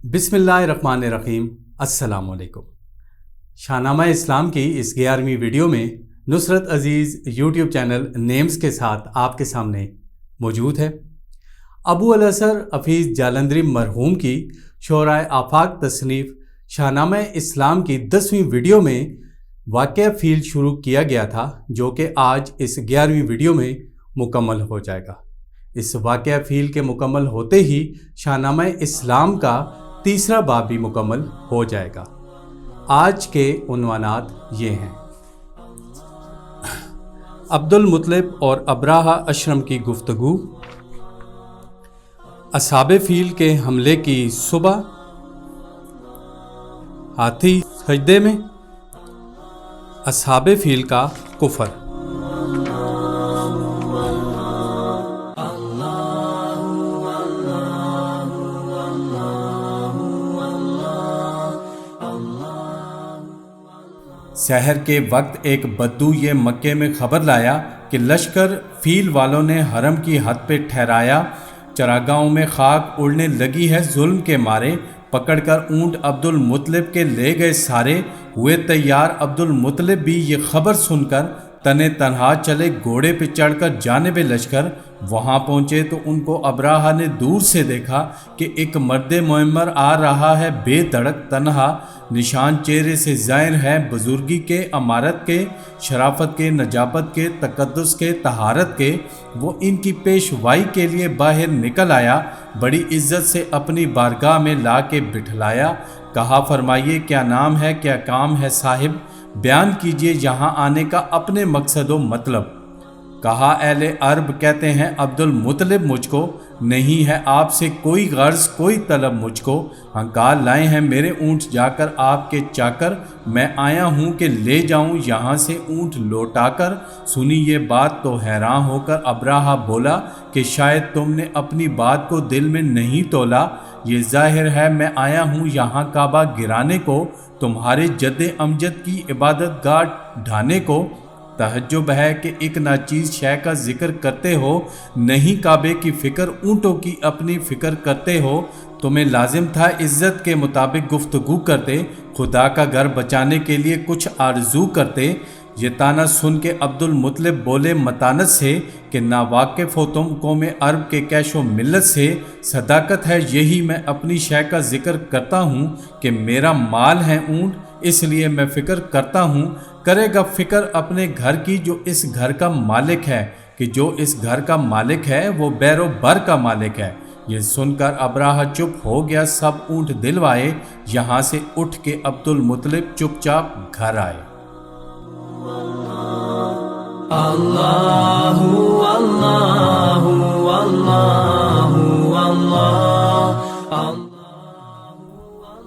بسم اللہ الرحمن الرحیم۔ السلام علیکم۔ شاہنامہ اسلام کی اس 11ویں ویڈیو میں نصرت عزیز یوٹیوب چینل نیمز کے ساتھ آپ کے سامنے موجود ہے۔ ابو الاسر حفیظ جالندری مرحوم کی شعرائے آفاق تصنیف شاہنامہ اسلام کی 10ویں ویڈیو میں واقعہ فیل شروع کیا گیا تھا، جو کہ آج اس 11ویں ویڈیو میں مکمل ہو جائے گا۔ اس واقعہ فیل کے مکمل ہوتے ہی شاہنامہ اسلام کا تیسرا باب بھی مکمل ہو جائے گا۔ آج کے عنوانات یہ ہیں: عبد المطلب اور ابراہہ اشرم کی گفتگو، اصحاب فیل کے حملے کی صبح، ہاتھی سجدے میں، اصحاب فیل کا کفر۔ سحر کے وقت ایک بدو یہ مکے میں خبر لایا کہ لشکر فیل والوں نے حرم کی حد پہ ٹھہرایا، چراگاہوں میں خاک اڑنے لگی ہے ظلم کے مارے، پکڑ کر اونٹ عبد المطلب کے لے گئے سارے، ہوئے تیار عبد المطلب بھی یہ خبر سن کر، تنے تنہا چلے گھوڑے پہ چڑھ کر جانب لشکر۔ وہاں پہنچے تو ان کو ابراہہ نے دور سے دیکھا کہ ایک مرد معمر آ رہا ہے بے دھڑک تنہا، نشان چہرے سے ظاہر ہے بزرگی کے، امارت کے، شرافت کے، نجابت کے، تقدس کے، طہارت کے۔ وہ ان کی پیشوائی کے لیے باہر نکل آیا، بڑی عزت سے اپنی بارگاہ میں لا کے بٹھلایا، کہا فرمائیے کیا نام ہے، کیا کام ہے صاحب، بیان کیجئے یہاں آنے کا اپنے مقصد و مطلب۔ کہا اہل عرب کہتے ہیں عبد المطلب مجھ کو، نہیں ہے آپ سے کوئی غرض کوئی طلب مجھ کو، ہنکار لائے ہیں میرے اونٹ جا کر آپ کے چاکر، میں آیا ہوں کہ لے جاؤں یہاں سے اونٹ لوٹا کر۔ سنی یہ بات تو حیران ہو کر ابراہہ بولا کہ شاید تم نے اپنی بات کو دل میں نہیں تولا، یہ ظاہر ہے میں آیا ہوں یہاں کعبہ گرانے کو، تمہارے جد امجد کی عبادت گاہ ڈھانے کو۔ تعجب ہے کہ ایک ناچیز شے کا ذکر کرتے ہو، نہیں کعبے کی فکر اونٹوں کی اپنی فکر کرتے ہو۔ تمہیں لازم تھا عزت کے مطابق گفتگو کرتے، خدا کا گھر بچانے کے لیے کچھ آرزو کرتے۔ یہ تانا سن کے عبد المطلب بولے متانت سے کہ ناواقف ہو تم قوم عرب کے کیش و ملت سے، صداقت ہے یہی میں اپنی شے کا ذکر کرتا ہوں کہ میرا مال ہے اونٹ، اس لیے میں فکر کرتا ہوں، کرے گا فکر اپنے گھر کی جو اس گھر کا مالک ہے، کہ جو اس گھر کا مالک ہے وہ بیر و بر کا مالک ہے۔ یہ سن کر ابراہہ چپ ہو گیا، سب اونٹ دلوائے، یہاں سے اٹھ کے عبد المطلب چپ چاپ گھر آئے۔ اللہ اللہ اللہ اللہ۔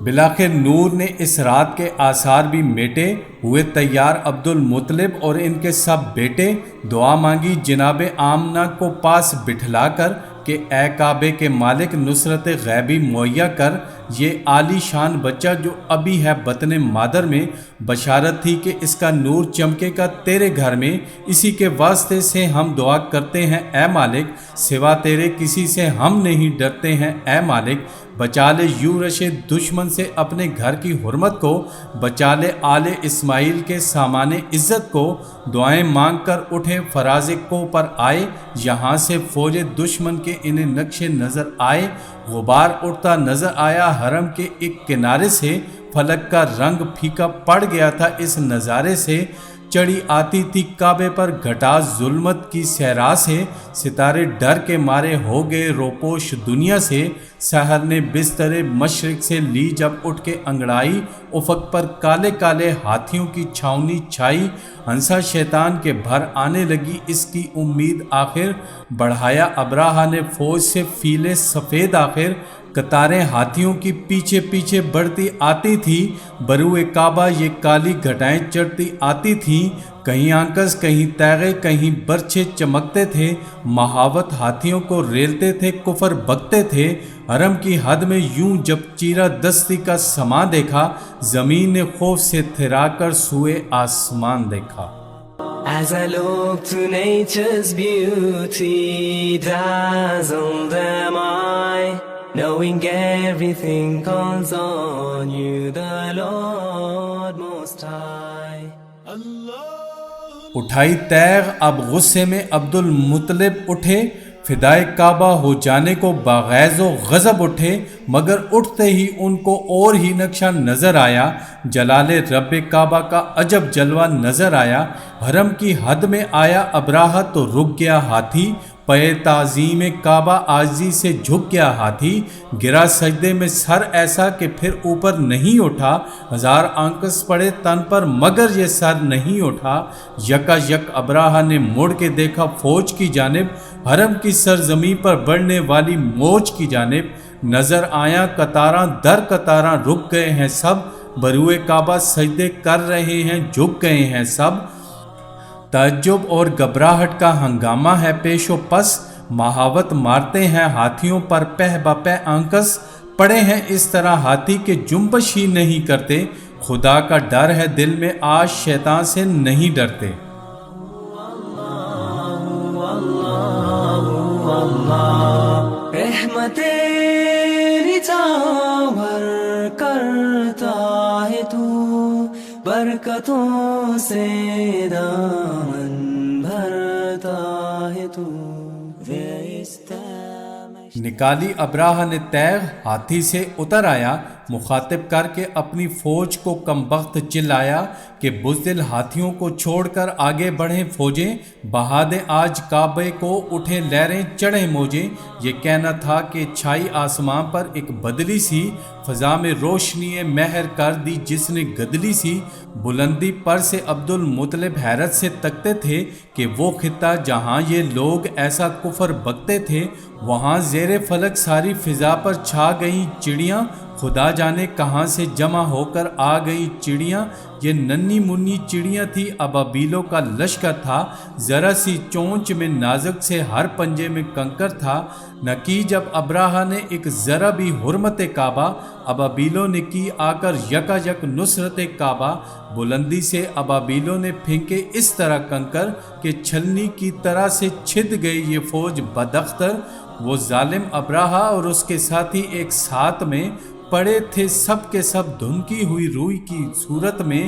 بلاخر نور نے اس رات کے آثار بھی میٹے، ہوئے تیار عبد المطلب اور ان کے سب بیٹے، دعا مانگی جناب آمنہ کو پاس بٹھلا کر کہ اے کعبے کے مالک نصرت غیبی مہیا کر۔ یہ عالی شان بچہ جو ابھی ہے بطن مادر میں، بشارت تھی کہ اس کا نور چمکے گا تیرے گھر میں، اسی کے واسطے سے ہم دعا کرتے ہیں اے مالک، سوا تیرے کسی سے ہم نہیں ڈرتے ہیں اے مالک۔ بچا لے یورش دشمن سے اپنے گھر کی حرمت کو، بچا لے آل اسماعیل کے سامان عزت کو۔ دعائیں مانگ کر اٹھے فراز کو پر آئے، یہاں سے فوج دشمن کے انہیں نقش نظر آئے، غبار اڑتا نظر آیا حرم کے ایک کنارے سے، فلک کا رنگ پھیکا پڑ گیا تھا اس نظارے سے، چڑھی آتی تھی کعبے پر گھٹا ظلمت کی صحرا سے، ستارے ڈر کے مارے ہو گئے روپوش دنیا سے، سحر نے بستر مشرق سے لی جب اٹھ کے انگڑائی، افق پر کالے کالے ہاتھیوں کی چھاؤنی چھائی، ہنسا شیطان کے بھر آنے لگی اس کی امید آخر، بڑھایا ابراہہ نے فوج سے فیل سفید آخر، قطاریں ہاتھیوں کی پیچھے پیچھے بڑھتی آتی تھی، بروئے کعبہ یہ کالی گھٹائیں چڑھتی آتی تھیں، کہیں آنکس کہیں تیغے کہیں برچھے چمکتے تھے، مہاوت ہاتھیوں کو ریلتے تھے کفر بکتے تھے۔ حرم کی حد میں یوں جب چیرا دستی کا سما دیکھا، زمین نے خوف سے تھرا کر سوئے آسمان دیکھا۔ As I look to nature's beauty, dazzled am I knowing everything calls on you, the Lord Most High. اٹھائی تیغ، اب غصے میں عبد المطلب اٹھے، فدائے کعبہ ہو جانے کو باغیظ و غضب اٹھے، مگر اٹھتے ہی ان کو اور ہی نقشہ نظر آیا، جلال رب کعبہ کا عجب جلوہ نظر آیا۔ حرم کی حد میں آیا ابراہہ تو رک گیا ہاتھی، پے تعظیم کعبہ عاجزی سے جھک گیا ہاتھی، گرا سجدے میں سر ایسا کہ پھر اوپر نہیں اٹھا، ہزار آنکس پڑے تن پر مگر یہ سر نہیں اٹھا۔ یکا یک ابراہہ نے مڑ کے دیکھا فوج کی جانب، حرم کی سرزمین پر بڑھنے والی موج کی جانب، نظر آیا قطاراں در قطاراں رک گئے ہیں سب، بروئے کعبہ سجدے کر رہے ہیں جھک گئے ہیں سب۔ تعجب اور گھبراہٹ کا ہنگامہ ہے پیش و پس، مہاوت مارتے ہیں ہاتھیوں پر پہ بپہ آنکس، پڑے ہیں اس طرح ہاتھی کے جنبش ہی نہیں کرتے، خدا کا ڈر ہے دل میں آج شیطان سے نہیں ڈرتے۔ رحمتیں بھر کرتا ہے تو، برکتوں سے دامن بھرتا ہے تو۔ نکالی ابراہہ نے تیغ، ہاتھی سے اتر آیا، مخاطب کر کے اپنی فوج کو کمبخت چلایا کہ بزدل ہاتھیوں کو چھوڑ کر آگے بڑھیں فوجیں، بہا دیں آج کعبے کو اٹھیں لہریں چڑھیں موجیں۔ یہ کہنا تھا کہ چھائی آسمان پر ایک بدلی سی، فضا میں روشنی مہر کر دی جس نے گدلی سی، بلندی پر سے عبد المطلب حیرت سے تکتے تھے کہ وہ خطہ جہاں یہ لوگ ایسا کفر بکتے تھے، وہاں زیر فلک ساری فضا پر چھا گئیں چڑیاں، خدا جانے کہاں سے جمع ہو کر آ گئی چڑیاں۔ یہ ننھی منی چڑیاں تھی، ابابیلوں کا لشکر تھا، ذرا سی چونچ میں نازک سے ہر پنجے میں کنکر تھا۔ نہ کی جب ابراہہ نے ایک ذرا بھی حرمت کعبہ، ابابیلوں نے کی آ کر یکا یک نصرت کعبہ۔ بلندی سے ابابیلوں نے پھینکے اس طرح کنکر کہ چھلنی کی طرح سے چھد گئی یہ فوج بداختر۔ وہ ظالم ابراہہ اور اس کے ساتھی ایک ساتھ میں پڑے تھے سب کے سب دھنکی ہوئی روئی کی صورت میں،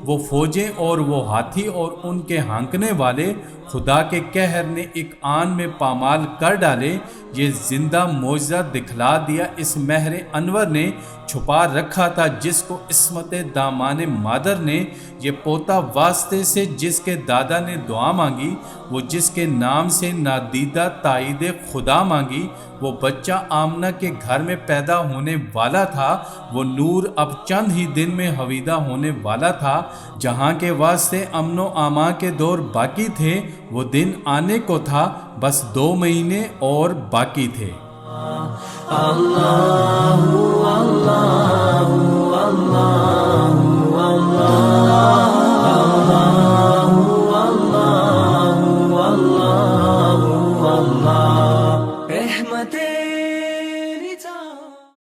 وہ فوجیں اور وہ ہاتھی اور ان کے ہانکنے والے، خدا کے قہر نے ایک آن میں پامال کر ڈالے۔ یہ زندہ معجزہ دکھلا دیا اس مہر انور نے، چھپا رکھا تھا جس کو عصمت دامان مادر نے۔ یہ پوتا واسطے سے جس کے دادا نے دعا مانگی، وہ جس کے نام سے نادیدہ تائید خدا مانگی، وہ بچہ آمنہ کے گھر میں پیدا ہونے والا تھا، وہ نور اب چند ہی دن میں حویدہ ہونے والا تھا۔ جہاں کے واسطے امن و امان کے دور باقی تھے، وہ دن آنے کو تھا، بس 2 مہینے اور باقی تھے۔ اللہ اللہ